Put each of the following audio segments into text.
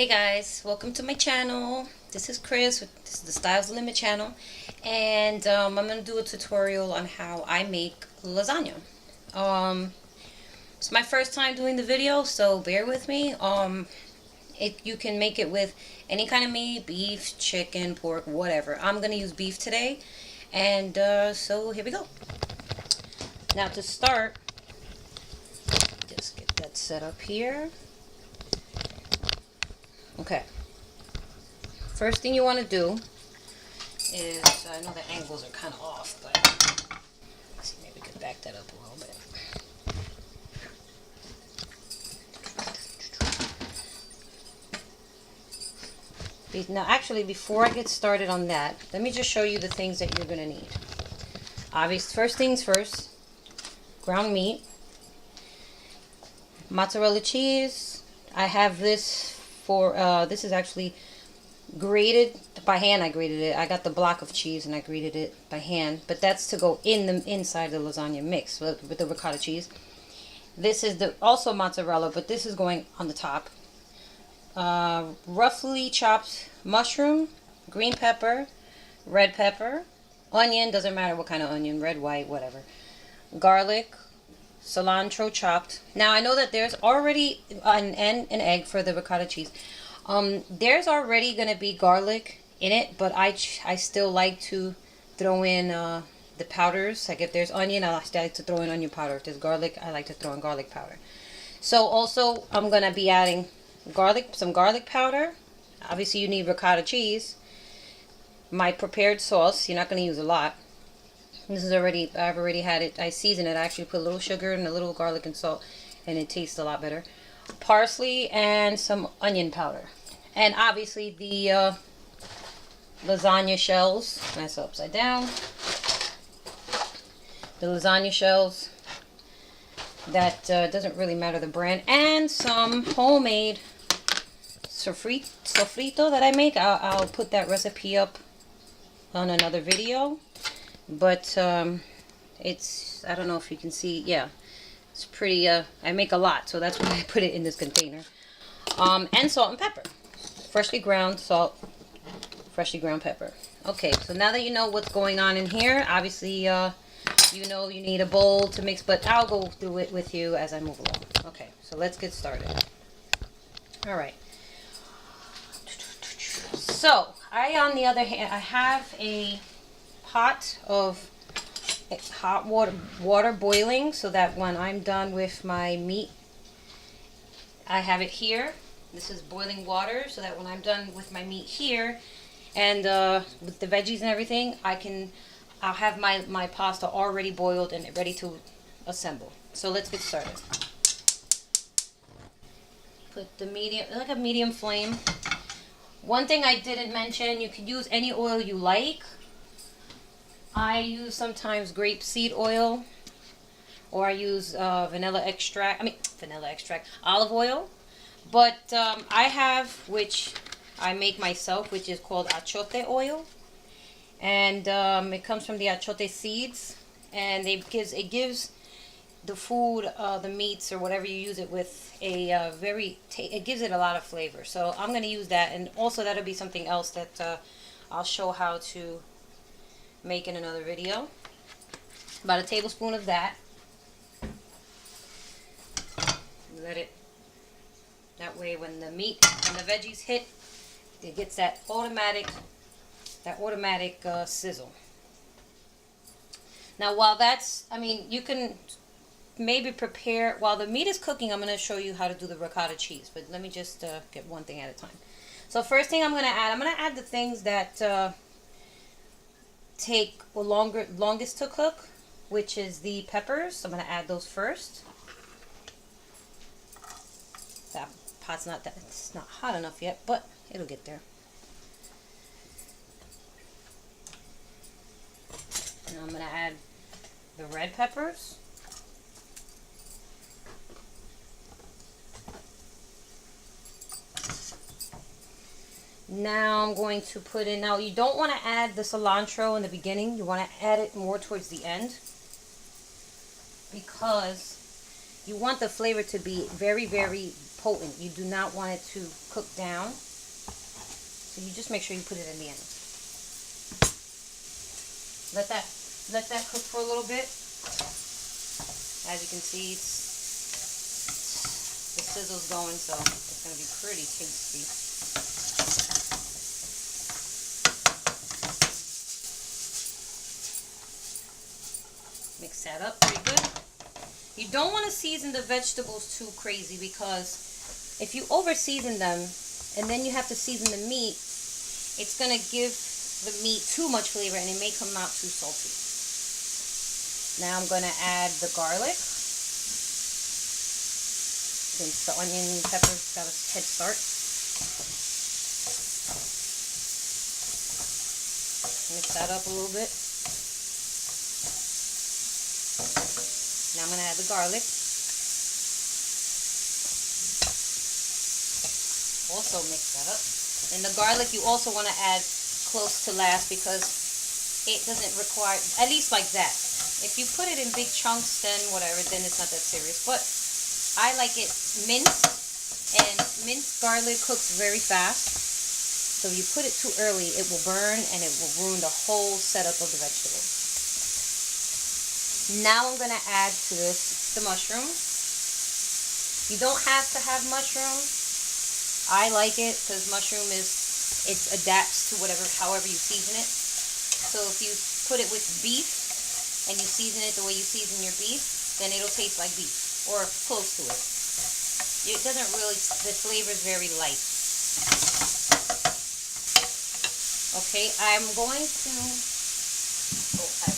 Hey guys, welcome to my channel. This is Chris. This is the Styles Limit channel, and I'm gonna do a tutorial on how I make lasagna. It's my first time doing the video, so bear with me. You can make it with any kind of meat: beef, chicken, pork, whatever. I'm gonna use beef today, and so here we go. Now to start, just get that set up here. Okay. First thing you want to do is, I know the angles are kind of off, but let's see, maybe we could back that up a little bit. Now, actually, before I get started on that, let me just show you the things that you're going to need. Obviously, first things first, ground meat, mozzarella cheese. I have this for, this is actually grated by hand. I grated it. I got the block of cheese and I grated it by hand, but that's to go in the inside the lasagna mix with the ricotta cheese. This is also mozzarella, but this is going on the top. Roughly chopped mushroom, green pepper, red pepper, onion, doesn't matter what kind of onion, red, white, whatever, garlic, cilantro chopped. Now I know that there's already an egg for the ricotta cheese. There's already gonna be garlic in it, but I still like to throw in the powders. Like if there's onion, I like to throw in onion powder. If there's garlic, I like to throw in garlic powder. So also I'm gonna be adding some garlic powder. Obviously you need ricotta cheese. My prepared sauce, you're not gonna use a lot. This is I've already had it. I season it. I actually put a little sugar and a little garlic and salt, and it tastes a lot better. Parsley and some onion powder. And obviously the lasagna shells. That's upside down. The lasagna shells. That doesn't really matter the brand. And some homemade sofrito that I make. I'll put that recipe up on another video. But it's, I don't know if you can see, yeah, it's pretty, I make a lot, so that's why I put it in this container. And salt and pepper, freshly ground salt, freshly ground pepper. Okay, so now that you know what's going on in here, obviously you know you need a bowl to mix, but I'll go through it with you as I move along. Okay, so let's get started. All right, so on the other hand, I have a pot of hot water boiling, so that when I'm done with my meat, I have it here. This is boiling water, so that when I'm done with my meat here and with the veggies and everything, I'll have my pasta already boiled and ready to assemble. So let's get started. Put the medium flame. One thing I didn't mention, you could use any oil you like. I use sometimes grapeseed oil, or I use vanilla extract, olive oil. But I have, which I make myself, which is called achote oil. And it comes from the achote seeds. And it gives the food, the meats, or whatever you use it with, it gives it a lot of flavor. So I'm going to use that. And also that'll be something else that I'll show how to make in another video. About a tablespoon of that. Let it, that way when the meat and the veggies hit, it gets that automatic sizzle. Now while that's, you can maybe prepare, while the meat is cooking, I'm going to show you how to do the ricotta cheese, but let me just get one thing at a time. So first thing I'm going to add the things that take longest to cook, which is the peppers. So I'm going to add those first. That pot's it's not hot enough yet, but it'll get there. And I'm going to add the red peppers. Now I'm going to put in, now you don't want to add the cilantro in the beginning. You want to add it more towards the end, because You want the flavor to be very, very potent. You do not want it to cook down. So you just make sure you put it in the end. Let that cook for a little bit. As you can see, the sizzle's going, so it's going to be pretty tasty. Mix that up pretty good. You don't want to season the vegetables too crazy, because if you over season them and then you have to season the meat, it's going to give the meat too much flavor and it may come out too salty. Now I'm going to add the garlic, since the onion and pepper's got a head start. Mix that up a little bit. Now I'm going to add the garlic. Also mix that up. And the garlic you also want to add close to last, because it doesn't require, at least like that. If you put it in big chunks, then whatever, then it's not that serious. But I like it minced, and minced garlic cooks very fast. So if you put it too early, it will burn and it will ruin the whole setup of the vegetables. Now I'm going to add to this the mushroom. You don't have to have mushroom. I like it because mushroom it adapts to however you season it. So if you put it with beef and you season it the way you season your beef, then it'll taste like beef or close to it. It doesn't really, the flavor is very light. Okay, I'm going to, I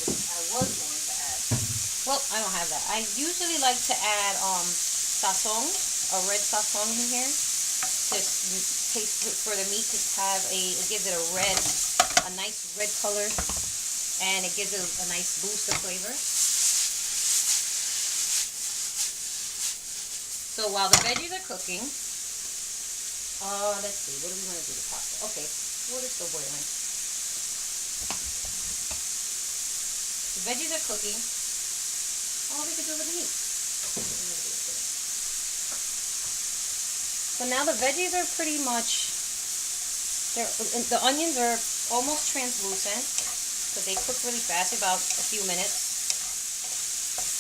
was going to add, well, I don't have that. I usually like to add sazon, a red sazon in here, to taste for the meat, to have it gives it a nice red color, and it gives it a nice boost of flavor. So while the veggies are cooking, let's see, what do we want to do? The pasta. Okay, what is still boiling? The veggies are cooking. Oh, we could do it with the meat. So now the veggies are pretty much, the onions are almost translucent, so they cook really fast, about a few minutes.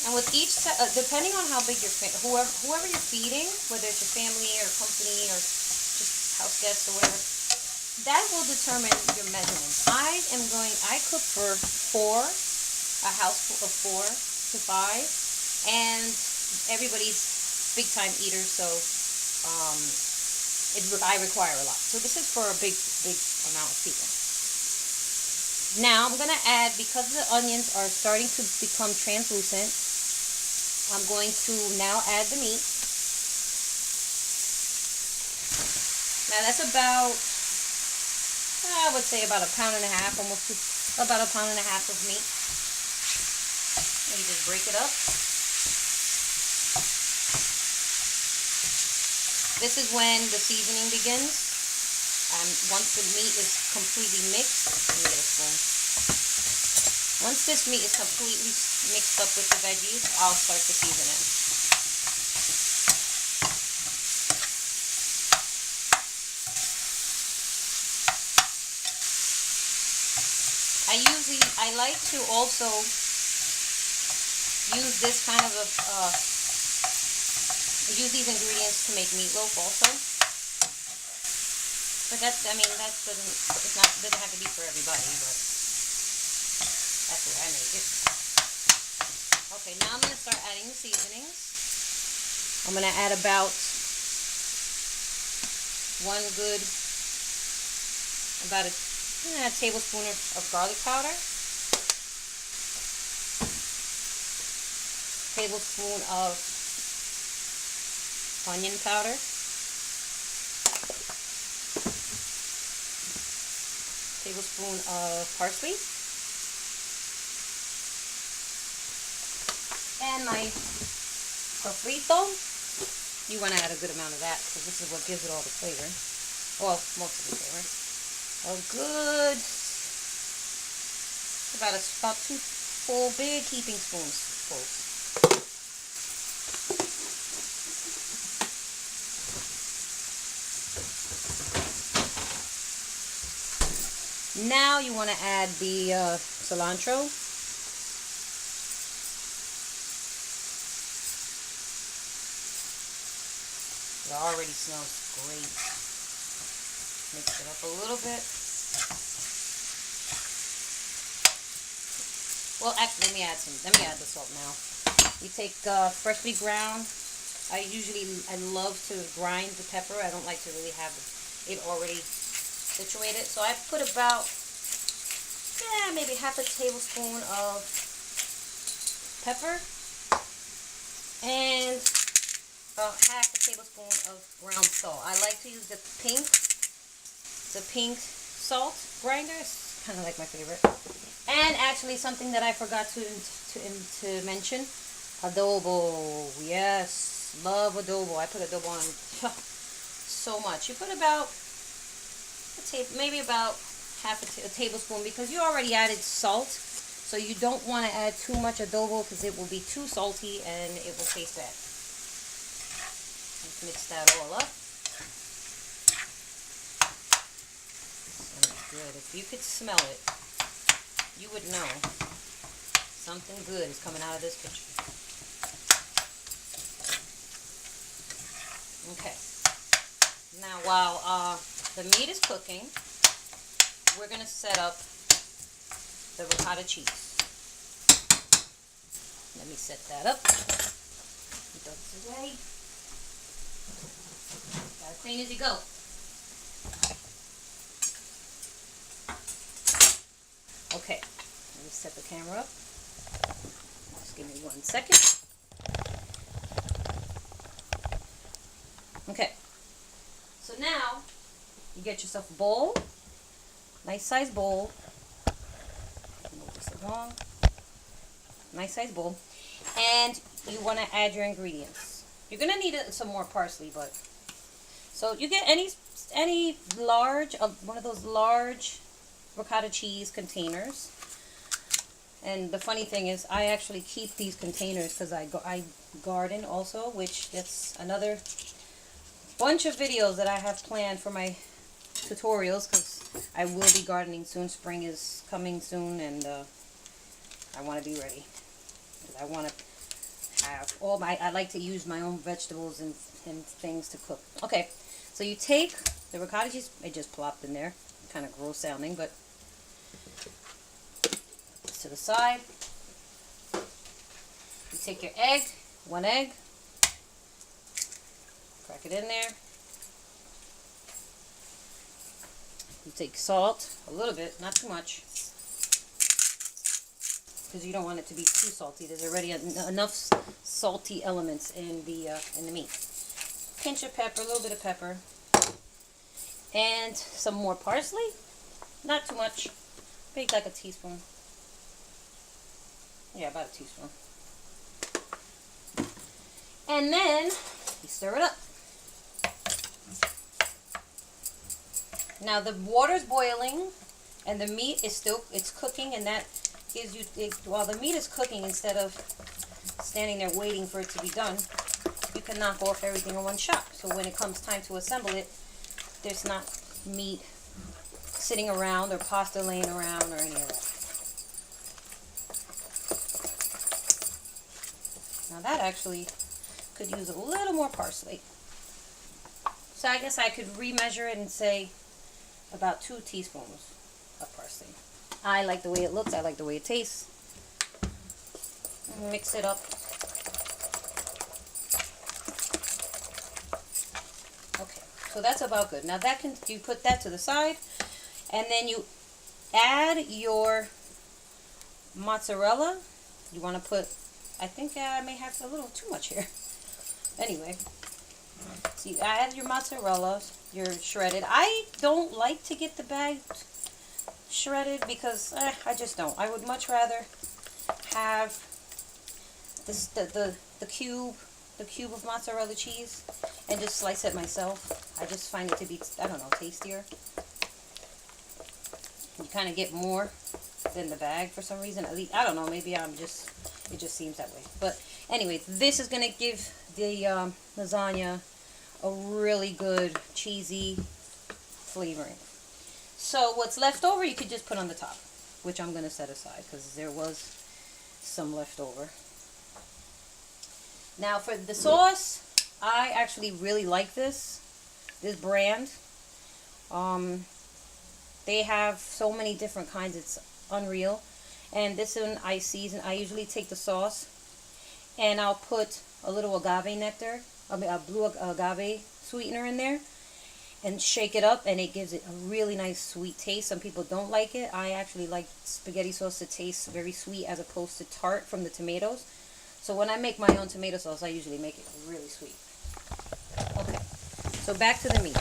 And with each set, depending on how big whoever you're feeding, whether it's your family or company or just house guests or whatever, that will determine your measurements. I cook for a house of 4 to 5, and everybody's big time eaters, so I require a lot. So this is for a big amount of people. Now I'm going to add, because the onions are starting to become translucent, I'm going to now add the meat. Now that's about, I would say about 1.5 pounds, about 1.5 pounds of meat. And you just break it up. This is when the seasoning begins. Once the meat is completely mixed, let me get a spoon. Once this meat is completely mixed up with the veggies, I'll start to season it. I like to also use this kind of use these ingredients to make meatloaf also. But that doesn't have to be for everybody, but that's the way I make it. Okay, now I'm going to start adding the seasonings. I'm going to add about a tablespoon of garlic powder, tablespoon of onion powder, tablespoon of parsley, and my sofrito. You want to add a good amount of that because this is what gives it all the flavor. Well, most of the flavor. About 2 full big heaping spoons full. Now you want to add the cilantro. It already smells great. Mix it up a little bit. Well, actually, let me add the salt now. You take freshly ground. I love to grind the pepper. I don't like to really have it already situated. So I put about, maybe half a tablespoon of pepper and about half a tablespoon of ground salt. I like to use the pink salt grinder. It's kind of like my favorite. And actually, something that I forgot to mention, adobo. Yes, love adobo. I put adobo on so much. You put about maybe about half a tablespoon, because you already added salt, so you don't want to add too much adobo because it will be too salty and it will taste bad. Let's mix that all up. Smells good. If you could smell it, you would know something good is coming out of this kitchen. Okay. Now, while the meat is cooking, we're going to set up the ricotta cheese. Let me set that up. Put those away. Gotta clean as you go. Okay, let me set the camera up. Just give me 1 second. Okay, so now you get yourself a bowl, nice size bowl. Move this along. Nice size bowl, and you want to add your ingredients. You're gonna need some more parsley, but so you get any large one of those large ricotta cheese containers. And the funny thing is, I actually keep these containers because I garden also, which that's another bunch of videos that I have planned for my tutorials, because I will be gardening soon. Spring is coming soon, and I want to be ready. I want to have I like to use my own vegetables and things to cook. Okay, so you take the ricotta cheese. It just plopped in there. Kind of gross sounding, but to the side. You take your egg, 1 egg, crack it in there. You take salt, a little bit, not too much, because you don't want it to be too salty. There's already enough salty elements in the meat. Pinch of pepper, a little bit of pepper, and some more parsley. Not too much, maybe like a teaspoon. Yeah, about a teaspoon. And then you stir it up. Now the water's boiling and the meat is it's cooking, and that gives you, while the meat is cooking, instead of standing there waiting for it to be done, you can knock off everything in one shot. So when it comes time to assemble it, there's not meat sitting around or pasta laying around or any of that. Now that actually could use a little more parsley. So I guess I could remeasure it and say about 2 teaspoons of parsley. I like the way it looks. I like the way it tastes. Mix it up. Okay, so that's about good. Now you put that to the side, and then you add your mozzarella. You want to put, I think I may have a little too much here. Anyway, so you add your mozzarella, your shredded. I don't like to get the bag shredded because I just don't. I would much rather have this the cube of mozzarella cheese and just slice it myself. I just find it to be, I don't know, tastier. You kind of get more than the bag for some reason. At least, I don't know, maybe it just seems that way. But anyway, this is going to give the lasagna a really good cheesy flavoring. So what's left over you could just put on the top, which I'm going to set aside because there was some left over. Now for the sauce, I actually really like this brand. They have so many different kinds, it's unreal. And this one I season, I usually take the sauce and I'll put a little agave nectar, a blue agave sweetener in there, and shake it up, and it gives it a really nice sweet taste. Some people don't like it. I actually like spaghetti sauce to taste very sweet as opposed to tart from the tomatoes. So when I make my own tomato sauce, I usually make it really sweet. Okay, so back to the meat.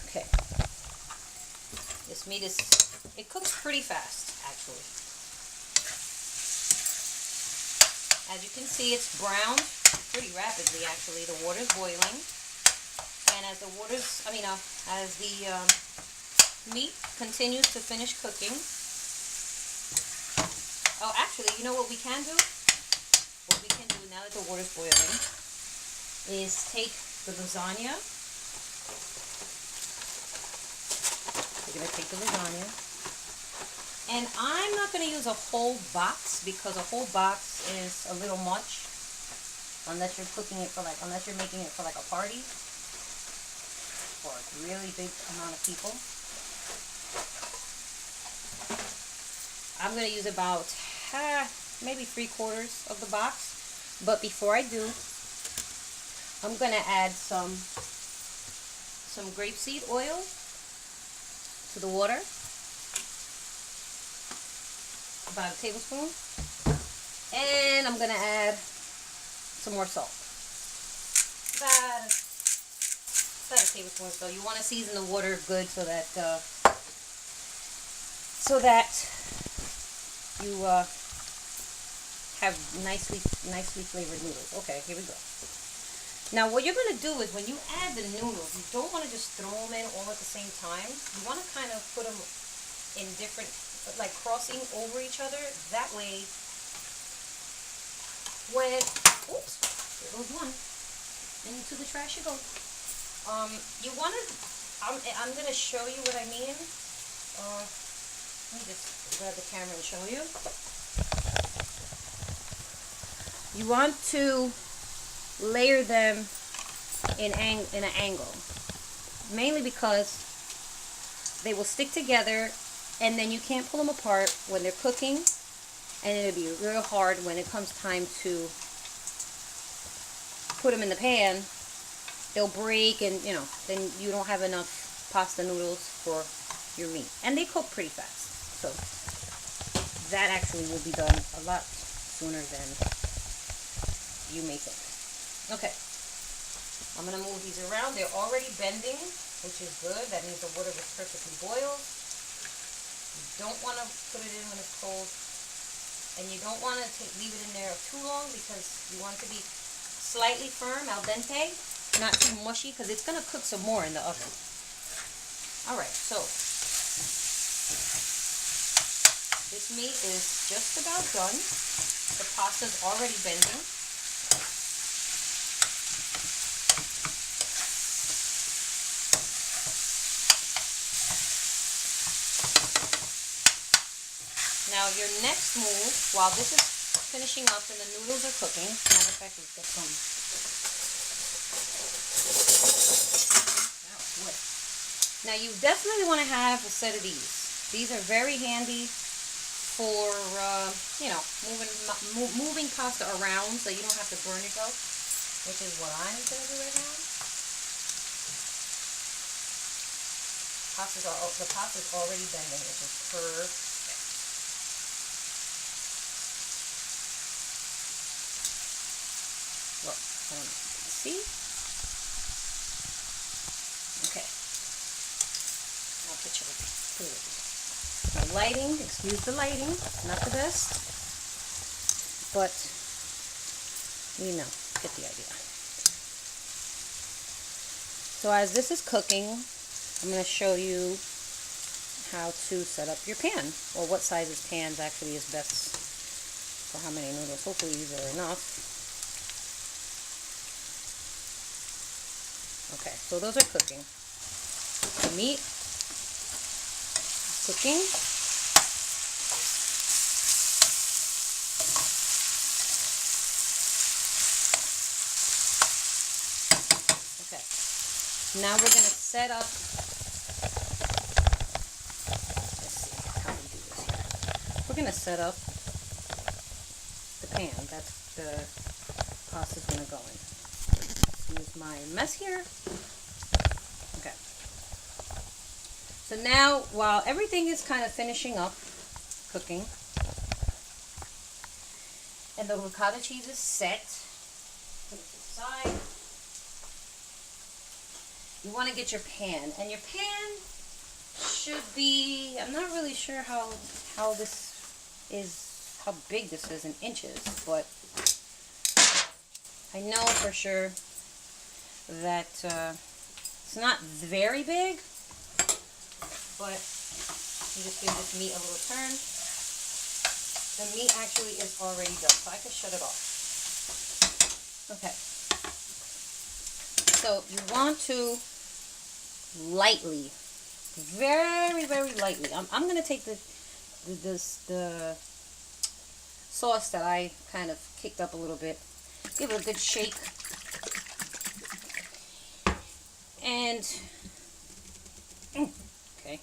Okay, this meat it cooks pretty fast, actually. As you can see, it's browned pretty rapidly, actually. The water's boiling. And as the meat continues to finish cooking. Oh, actually, you know what we can do? What we can do now that the water's boiling is take the lasagna. We're going to take the lasagna. And I'm not going to use a whole box because a whole box is a little much unless you're unless you're making it for like a party or a really big amount of people. I'm going to use about maybe 3/4 of the box. But before I do, I'm going to add some grapeseed oil to the water. About a tablespoon. And I'm going to add some more salt. About a tablespoon. So you want to season the water good so that you have nicely flavored noodles. Okay, here we go. Now what you're going to do is when you add the noodles, you don't want to just throw them in all at the same time. You want to kind of put them in different, like crossing over each other. That way, oops, there goes one. And into the trash you go. You want to, I'm going to show you what I mean. Let me just grab the camera and show you. You want to layer them in an angle. Mainly because they will stick together and then you can't pull them apart when they're cooking, and it'll be real hard when it comes time to put them in the pan. They'll break, and then you don't have enough pasta noodles for your meat, and they cook pretty fast, so that actually will be done a lot sooner than you may think. Okay, I'm going to move these around. They're already bending, which is good. That means the water was perfectly boiled. You don't want to put it in when it's cold, and you don't want to leave it in there too long because you want it to be slightly firm, al dente, not too mushy, because it's going to cook some more in the oven. Alright, so this meat is just about done. The pasta's already bending. Now your next move, while this is finishing up and the noodles are cooking, matter of fact, let's get some. Now you definitely want to have a set of these. These are very handy for moving pasta around so you don't have to burn yourself, which is what I'm gonna do right now. The pasta's already bending, which is perfect. Look, I don't know if you can see. Okay. I'll put it over. The lighting, excuse the lighting, not the best, but get the idea. So as this is cooking, I'm going to show you how to set up your pan, or what sizes pans actually is best for how many noodles. Hopefully these are enough. Okay, so those are cooking. The meat cooking. Okay. Now we're going to set up. Let's see how we do this here. We're going to set up the pan. That's the pasta's going to go in. Use my mess here. Okay. So now, while everything is kind of finishing up cooking, and the ricotta cheese is set, put it to the side. You want to get your pan, and your pan should be, I'm not really sure how this is, how big this is in inches, but I know for sure that it's not very big, but you just give this meat a little turn. The meat actually is already done, so I can shut it off. Okay. So you want to lightly, very, very lightly. I'm gonna take the sauce that I kind of kicked up a little bit. Give it a good shake. And okay,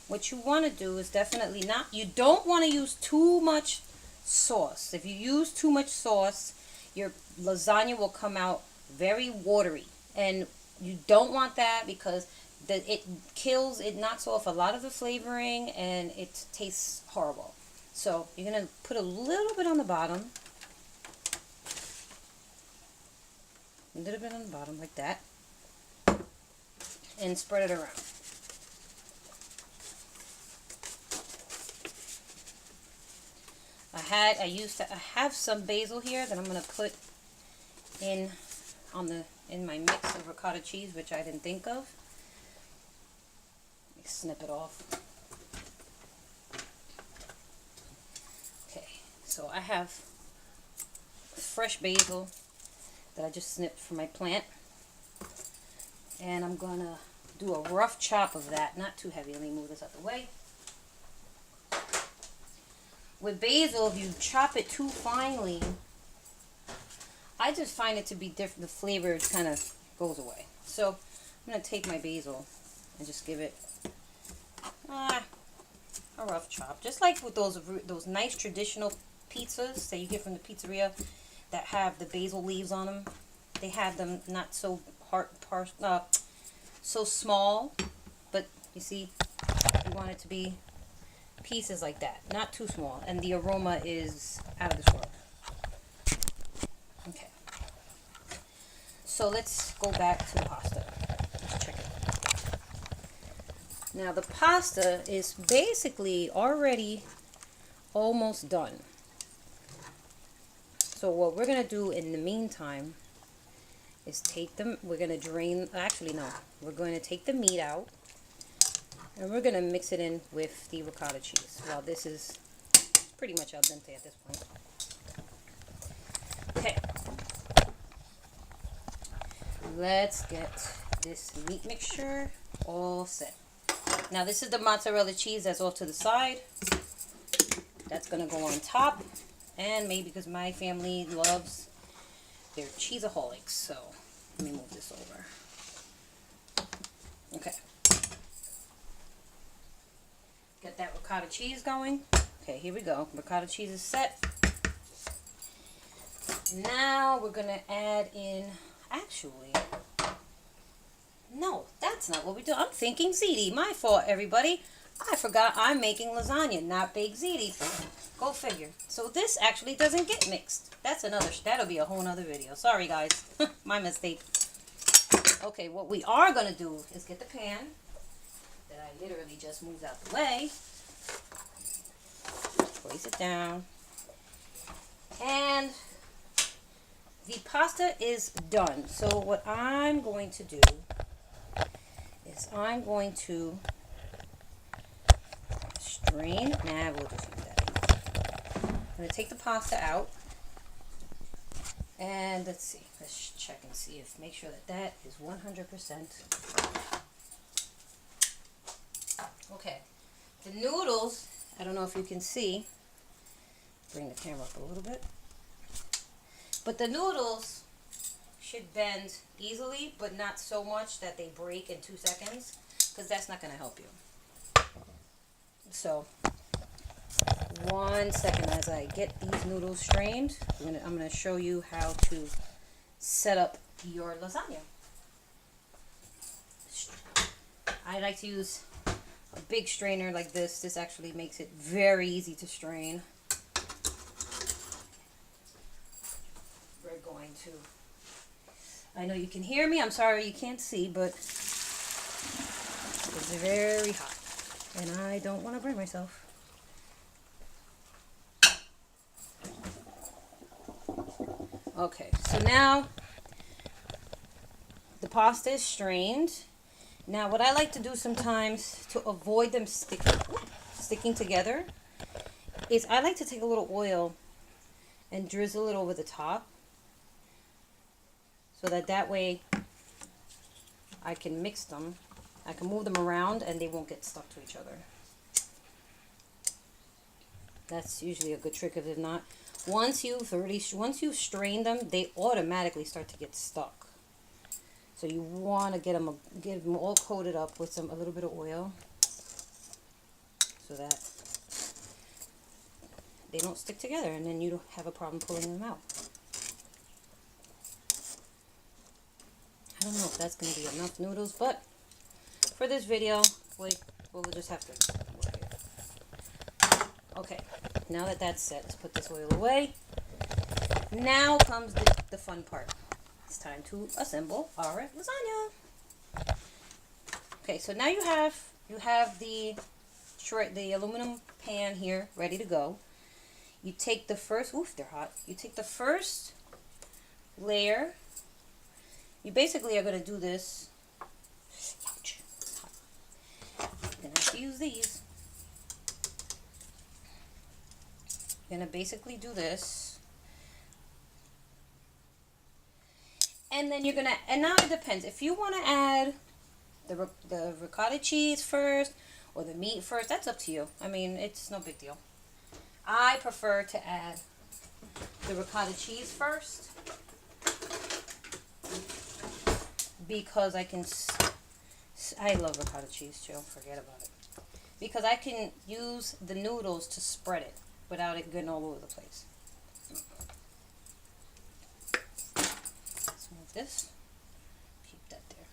what you want to do is definitely not, you don't want to use too much sauce. If you use too much sauce, your lasagna will come out very watery, and you don't want that because it knocks off a lot of the flavoring and it tastes horrible. So you're going to put a little bit on the bottom, a little bit on the bottom like that, and spread it around. I have some basil here that I'm going to put in my mix of ricotta cheese, which I didn't think of. Let me snip it off. Okay, so I have fresh basil that I just snipped from my plant, and I'm going to do a rough chop of that, not too heavy. Let me move this out the way. With basil, if you chop it too finely, I just find it to be different. The flavor kind of goes away. So I'm going to take my basil and just give it a rough chop. Just like with those nice traditional pizzas that you get from the pizzeria that have the basil leaves on them. They have them not so so small, but you see, you want it to be pieces like that, not too small, and the aroma is out of this world. Okay, so let's go back to the pasta. Let's check it. Now the pasta is basically already almost done. So what we're gonna do in the meantime is we're gonna drain, actually no, we're going to take the meat out, and we're going to mix it in with the ricotta cheese. Well, this is pretty much al dente at this point. Okay. Let's get this meat mixture all set. Now this is the mozzarella cheese that's off to the side. That's going to go on top. And maybe because my family loves their cheeseaholics. So let me move this over. Okay. Get that ricotta cheese going. Okay, here we go. Ricotta cheese is set. Now we're going to add in, actually, no, that's not what we do. I'm thinking ziti. My fault, everybody. I forgot I'm making lasagna, not baked ziti. Go figure. So this actually doesn't get mixed. That'll be a whole nother video. Sorry, guys. My mistake. Okay, what we are going to do is get the pan that I literally just moved out the way. Place it down. And the pasta is done. So what I'm going to do is I'm going to strain. Nah, we'll just use that. I'm going to take the pasta out. And let's see. Let's check and see make sure that is 100%. Okay, the noodles, I don't know if you can see, bring the camera up a little bit, but the noodles should bend easily, but not so much that they break in 2 seconds, because that's not going to help you. So, 1 second as I get these noodles strained, I'm going to show you how to set up your lasagna. I like to use a big strainer like this. This actually makes it very easy to strain. We're going to, I know you can hear me. I'm sorry you can't see, but it's very hot. And I don't want to burn myself. Okay, so now the pasta is strained. Now what I like to do sometimes to avoid them sticking together is I like to take a little oil and drizzle it over the top, so that way I can mix them. I can move them around and they won't get stuck to each other. That's usually a good trick. If not, once you've strained them, they automatically start to get stuck. So you want to get them all coated up with a little bit of oil, so that they don't stick together, and then you don't have a problem pulling them out. I don't know if that's going to be enough noodles, but for this video, we'll just have to work it. Okay, now that that's set, let's put this oil away. Now comes the fun part. It's time to assemble our lasagna. Okay, so now you have the aluminum pan here ready to go. You take the first, they're hot. You take the first layer. You basically are going to do this. Ouch. You're going to have to use these. You're going to basically do this. And then you're going to, and now it depends. If you want to add the ricotta cheese first or the meat first, that's up to you. I mean, it's no big deal. I prefer to add the ricotta cheese first, because I love ricotta cheese too, forget about it. Because I can use the noodles to spread it without it getting all over the place. Let's move this, keep that there.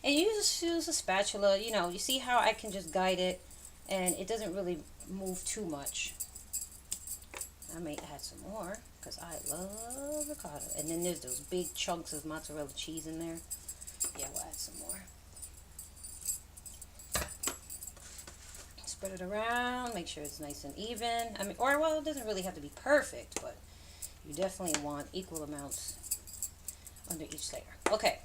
And you just use a spatula, you see how I can just guide it and it doesn't really move too much. I may add some more because I love ricotta. And then there's those big chunks of mozzarella cheese in there. Yeah, we'll add some more. Spread it around, make sure it's nice and even. I mean, well, it doesn't really have to be perfect, but you definitely want equal amounts under each layer. Okay.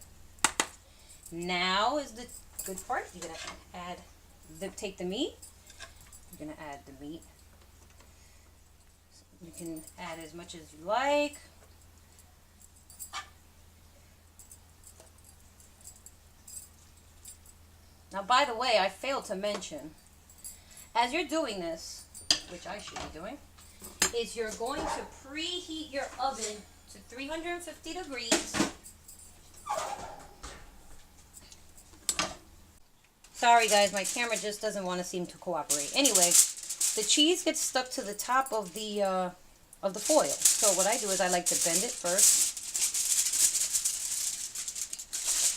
Now is the good part. You're going to add, take the meat. You're going to add the meat. You can add as much as you like. Now, by the way, I failed to mention, as you're doing this, which I should be doing, is you're going to preheat your oven to 350 degrees. Sorry guys, my camera just doesn't want to seem to cooperate. Anyway, the cheese gets stuck to the top of the foil. So what I do is I like to bend it first.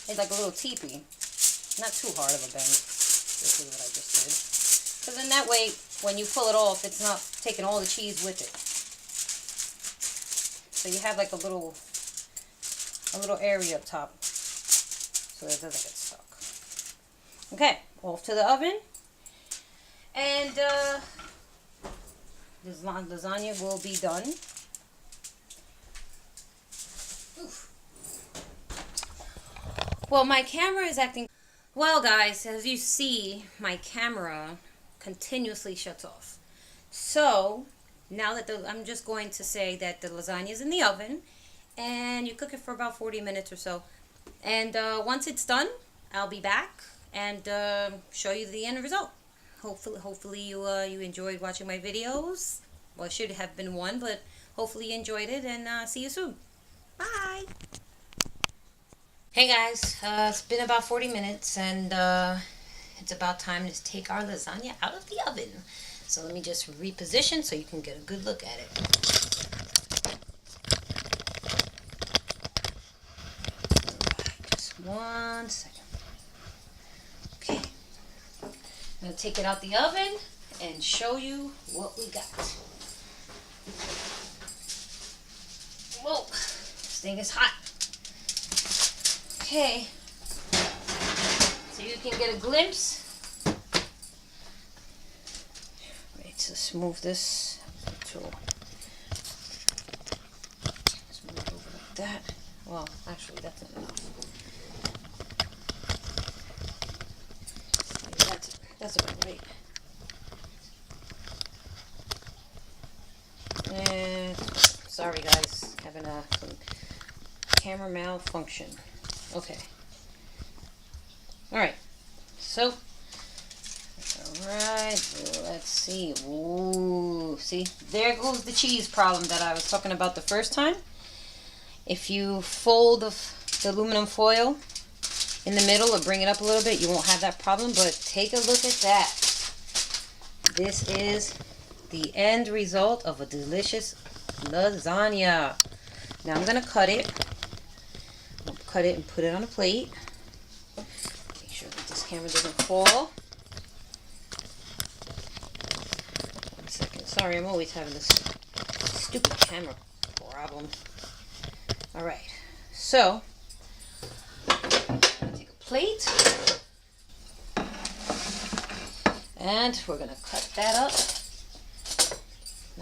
It's like a little teepee. Not too hard of a bend. This is what I just did. Because then that way, when you pull it off, it's not taking all the cheese with it. So you have like a little area up top, so it doesn't get stuck. Okay, off to the oven. And this lasagna will be done. Oof. Well, my camera is acting... Well, guys, as you see, my camera continuously shuts off. So, now that I'm just going to say that the lasagna is in the oven, and you cook it for about 40 minutes or so. And once it's done, I'll be back, and show you the end result. Hopefully you enjoyed watching my videos. Well, it should have been one, but hopefully you enjoyed it, and see you soon. Bye. Hey guys, it's been about 40 minutes, and it's about time to take our lasagna out of the oven. So let me just reposition so you can get a good look at it. Alright, just 1 second. Okay. I'm going to take it out the oven and show you what we got. Whoa, this thing is hot. Okay, so you can get a glimpse. Right, just move this tool. Just move it over like that. Well, actually, that's enough. That's about right. And sorry guys, having some camera malfunction. Okay. Alright. So, alright, let's see. Ooh, see, there goes the cheese problem that I was talking about the first time. If you fold the aluminum foil in the middle or bring it up a little bit, you won't have that problem, but take a look at that. This is the end result of a delicious lasagna. Now I'm going to cut it. Cut it and put it on a plate. Make sure that this camera doesn't fall. 1 second. Sorry, I'm always having this stupid camera problem. Alright, so I'm going to take a plate and we're going to cut that up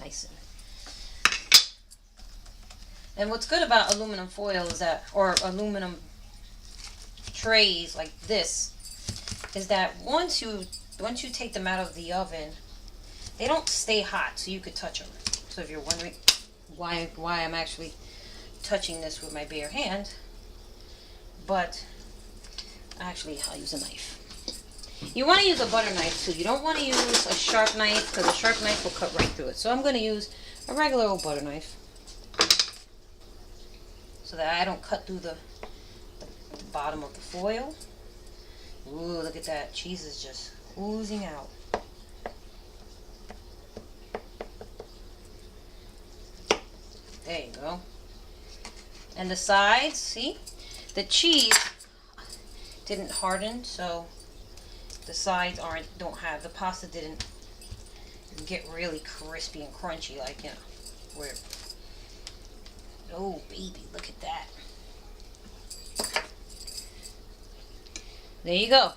nice. And what's good about aluminum foil is that, or aluminum trays like this, is that once you take them out of the oven, they don't stay hot, so you could touch them. So if you're wondering why I'm actually touching this with my bare hand, but actually I'll use a knife. You want to use a butter knife too. You don't want to use a sharp knife, because a sharp knife will cut right through it. So I'm going to use a regular old butter knife, so that I don't cut through the bottom of the foil. Ooh, look at that. Cheese is just oozing out. There you go. And the sides, see? The cheese didn't harden, so the sides don't have, the pasta didn't get really crispy and crunchy like, you know, where. Oh, baby, look at that. There you go.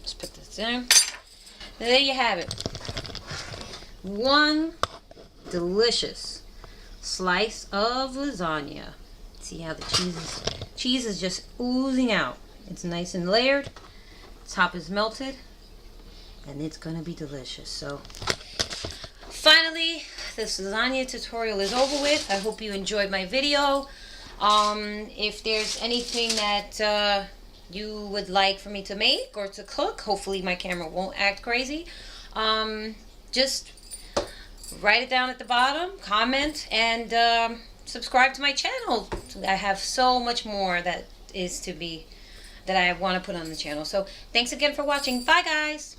Let's put this in. There you have it. One delicious slice of lasagna. See how the cheese is just oozing out. It's nice and layered. Top is melted. And it's going to be delicious. So, finally, this lasagna tutorial is over with. I hope you enjoyed my video. If there's anything that you would like for me to make or to cook, hopefully my camera won't act crazy, just write it down at the bottom, comment, and subscribe to my channel. I have so much more that I want to put on the channel. So thanks again for watching. Bye guys.